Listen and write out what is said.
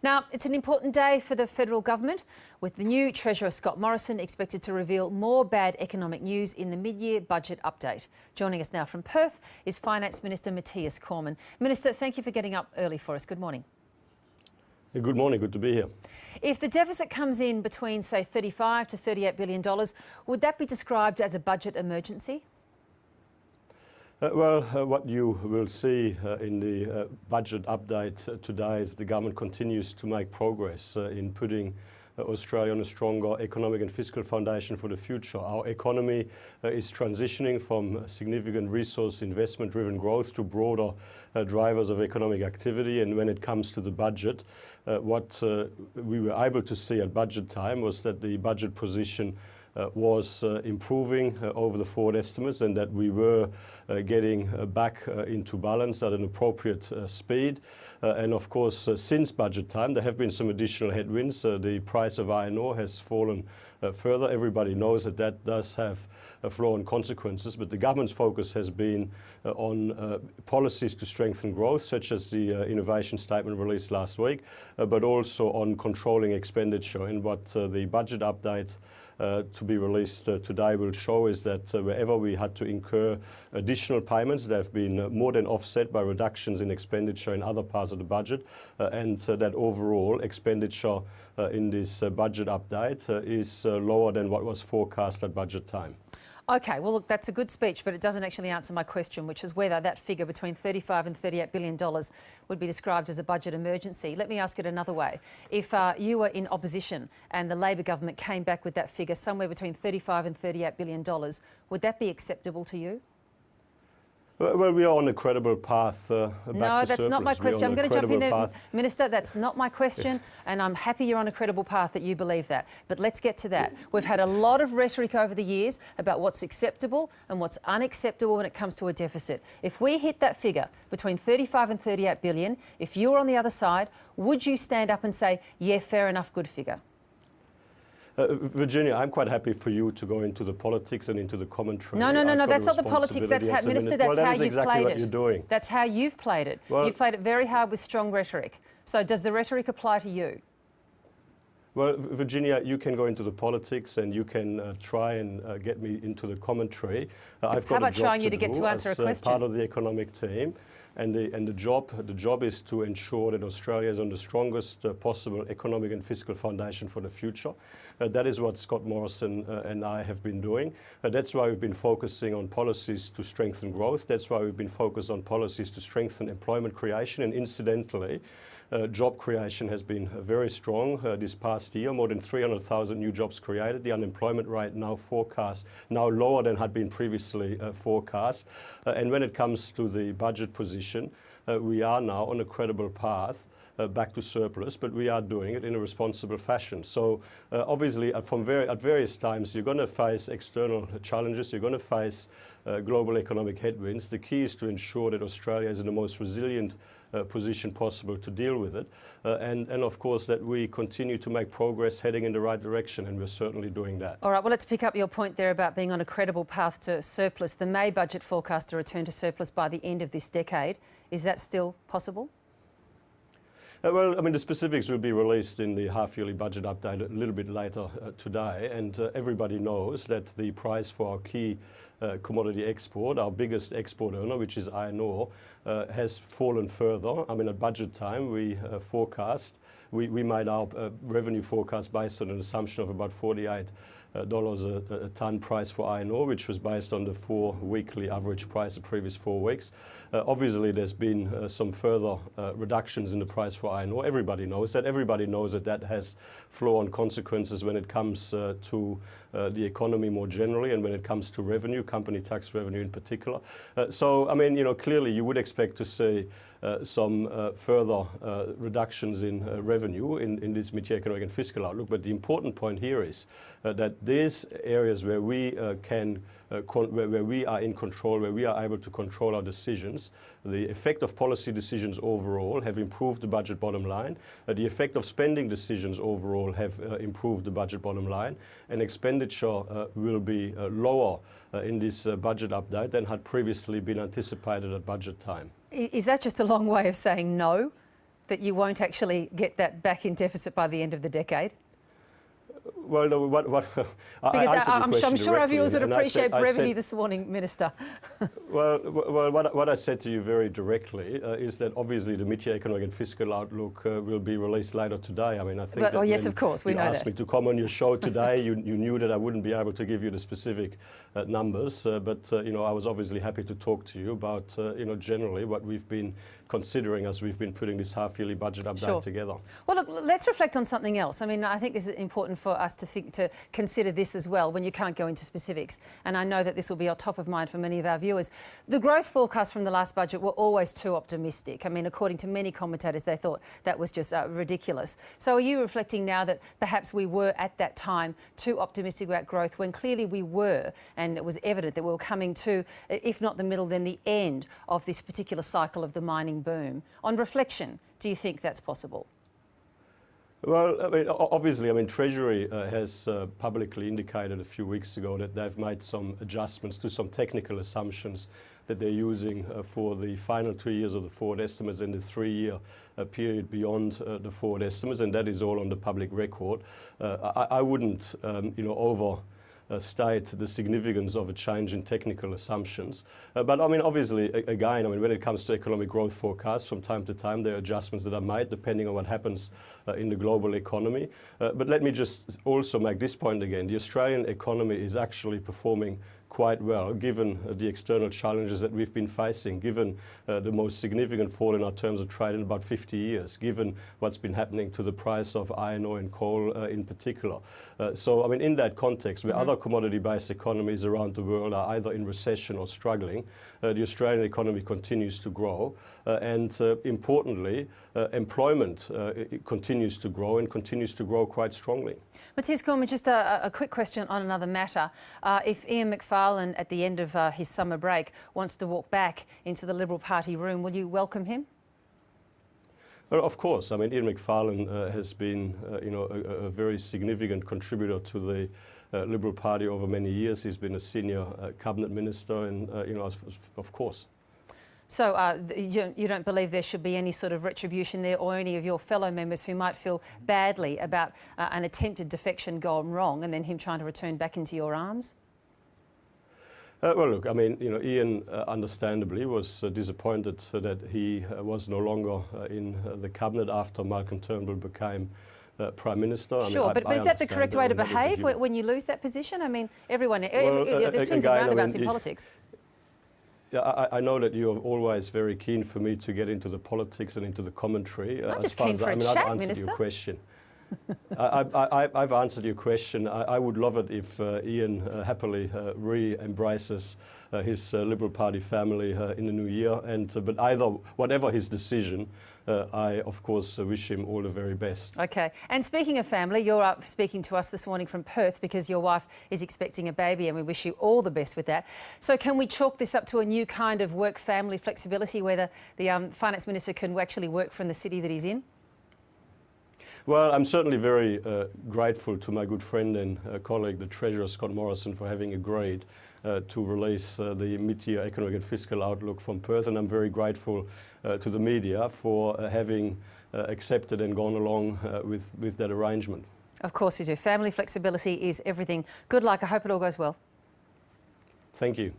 Now, it's an important day for the federal government, with the new Treasurer Scott Morrison expected to reveal more bad economic news in the mid-year budget update. Joining us now from Perth is Finance Minister Matthias Cormann. Minister, thank you for getting up early for us. Good morning. Good morning, good to be here. If the deficit comes in between, say, $35 to $38 billion, would that be described as a budget emergency? What you will see in the budget update today is the government continues to make progress in putting Australia on a stronger economic and fiscal foundation for the future. Our economy is transitioning from significant resource investment-driven growth to broader drivers of economic activity. And when it comes to the budget, what we were able to see at budget time was that the budget position was improving over the forward estimates, and that we were getting back into balance at an appropriate speed. And of course, since budget time, there have been some additional headwinds. The price of iron ore has fallen further. Everybody knows that that does have flow-on consequences, but the government's focus has been on policies to strengthen growth, such as the innovation statement released last week, but also on controlling expenditure. And what the budget update to be released today will show is that wherever we had to incur additional payments, they have been more than offset by reductions in expenditure in other parts of the budget, and that overall expenditure in this budget update is lower than what was forecast at budget time. OK, well, look, that's a good speech, but it doesn't actually answer my question, which is whether that figure between $35 and $38 billion would be described as a budget emergency. Let me ask it another way. If you were in opposition and the Labor government came back with that figure somewhere between $35 and $38 billion, would that be acceptable to you? Well, we are on a credible path back to surplus. No, that's not my question. I'm going to jump in there, Minister. That's not my question, and I'm happy you're on a credible path that you believe that. But let's get to that. We've had a lot of rhetoric over the years about what's acceptable and what's unacceptable when it comes to a deficit. If we hit that figure between 35 and 38 billion, if you were on the other side, would you stand up and say, yeah, fair enough, good figure? Virginia, I'm quite happy for you to go into the politics and into the commentary. No, that's not the politics. That's how, Minister, that's how you've played it. You're doing. That's how you've played it. Well, you've played it very hard with strong rhetoric. So does the rhetoric apply to you? Well, Virginia, you can go into the politics and you can try and get me into the commentary. I've got How about a job trying you to get to answer a question? Part of the economic team. And the job is to ensure that Australia is on the strongest possible economic and fiscal foundation for the future. That is what Scott Morrison and I have been doing. That's why we've been focusing on policies to strengthen growth. That's why we've been focused on policies to strengthen employment creation. And incidentally, job creation has been very strong this past year. More than 300,000 new jobs created. The unemployment rate now lower than had been previously forecast. And when it comes to the budget position, we are now on a credible path back to surplus, but we are doing it in a responsible fashion. So obviously at various times you're going to face external challenges, you're going to face global economic headwinds. The key is to ensure that Australia is in the most resilient position possible to deal with it, and of course that we continue to make progress heading in the right direction, and we're certainly doing that. All right, well, let's pick up your point there about being on a credible path to surplus. The May budget forecast to return to surplus by the end of this decade. Is that still possible? Well, I mean, the specifics will be released in the half-yearly budget update a little bit later today, and everybody knows that the price for our key commodity export, our biggest export earner, which is iron ore, has fallen further. I mean, at budget time, we made our revenue forecast based on an assumption of about $48 a tonne price for iron ore, which was based on the 4-weekly average price the previous 4 weeks. Obviously, there's been some further reductions in the price for iron ore. Everybody knows that. Everybody knows that that has flow-on consequences when it comes to the economy more generally, and when it comes to revenue, company tax revenue in particular. So, I mean, clearly you would expect to see some further reductions in revenue in this mid-year economic and fiscal outlook. But the important point here is that these areas where we where we are in control, where we are able to control our decisions, the effect of policy decisions overall have improved the budget bottom line. The effect of spending decisions overall have improved the budget bottom line, and expenditure will be lower in this budget update than had previously been anticipated at budget time. Is that just a long way of saying no? that you won't actually get that back in deficit by the end of the decade? Well, no, Because I'm sure our viewers would appreciate brevity said, this morning, Minister. Well, what I said to you very directly is that obviously the mid-year economic and fiscal outlook will be released later today. I mean, I think that yes, of course, we know that. You asked me to come on your show today. You knew that I wouldn't be able to give you the specific numbers, but I was obviously happy to talk to you about generally what we've been considering as we've been putting this half-yearly budget update together. Well, look, let's reflect on something else. I mean, I think this is important for us to consider this as well when you can't go into specifics. And I know that this will be on top of mind for many of our viewers. The growth forecasts from the last budget were always too optimistic. I mean, according to many commentators, they thought that was just ridiculous. So are you reflecting now that perhaps we were at that time too optimistic about growth when clearly we were, and it was evident that we were coming to, if not the middle, then the end of this particular cycle of the mining boom? On reflection, do you think that's possible? Well, I mean, obviously, Treasury has publicly indicated a few weeks ago that they've made some adjustments to some technical assumptions that they're using for the final 2 years of the forward estimates and the 3-year period beyond the forward estimates, and that is all on the public record. I wouldn't, overstate the significance of a change in technical assumptions. But I mean, obviously, again, when it comes to economic growth forecasts, from time to time there are adjustments that are made depending on what happens in the global economy. But let me just also make this point again. The Australian economy is actually performing quite well, given the external challenges that we've been facing, given the most significant fall in our terms of trade in about 50 years, given what's been happening to the price of iron ore and coal in particular. So, I mean, in that context, where other commodity-based economies around the world are either in recession or struggling, the Australian economy continues to grow. And importantly, employment continues to grow and continues to grow quite strongly. Matthias Cormann, just a quick question on another matter. If Ian Macfarlane, at the end of his summer break, wants to walk back into the Liberal Party room, will you welcome him? Well, of course. I mean, Ian Macfarlane has been, a very significant contributor to the Liberal Party over many years. He's been a senior cabinet minister, and of course. So you don't believe there should be any sort of retribution there, or any of your fellow members who might feel badly about an attempted defection gone wrong and then him trying to return back into your arms? Well, look, I mean, Ian understandably was disappointed that he was no longer in the cabinet after Malcolm Turnbull became Prime Minister. Sure, but is that the correct way to behave when you lose that position? I mean, there's swings and roundabouts in politics. Yeah, I know that you're always very keen for me to get into the politics and into the commentary. I'm just keen for a chat, I've answered your question. I've answered your question. I would love it if Ian happily re-embraces his Liberal Party family in the new year. But whatever his decision, I, of course, wish him all the very best. Okay. And speaking of family, you're up speaking to us this morning from Perth because your wife is expecting a baby, and we wish you all the best with that. So can we chalk this up to a new kind of work-family flexibility where the Finance Minister can actually work from the city that he's in? Well, I'm certainly very grateful to my good friend and colleague, the Treasurer, Scott Morrison, for having agreed to release the mid-year economic and fiscal outlook from Perth, and I'm very grateful to the media for having accepted and gone along with that arrangement. Of course you do. Family flexibility is everything. Good luck. I hope it all goes well. Thank you.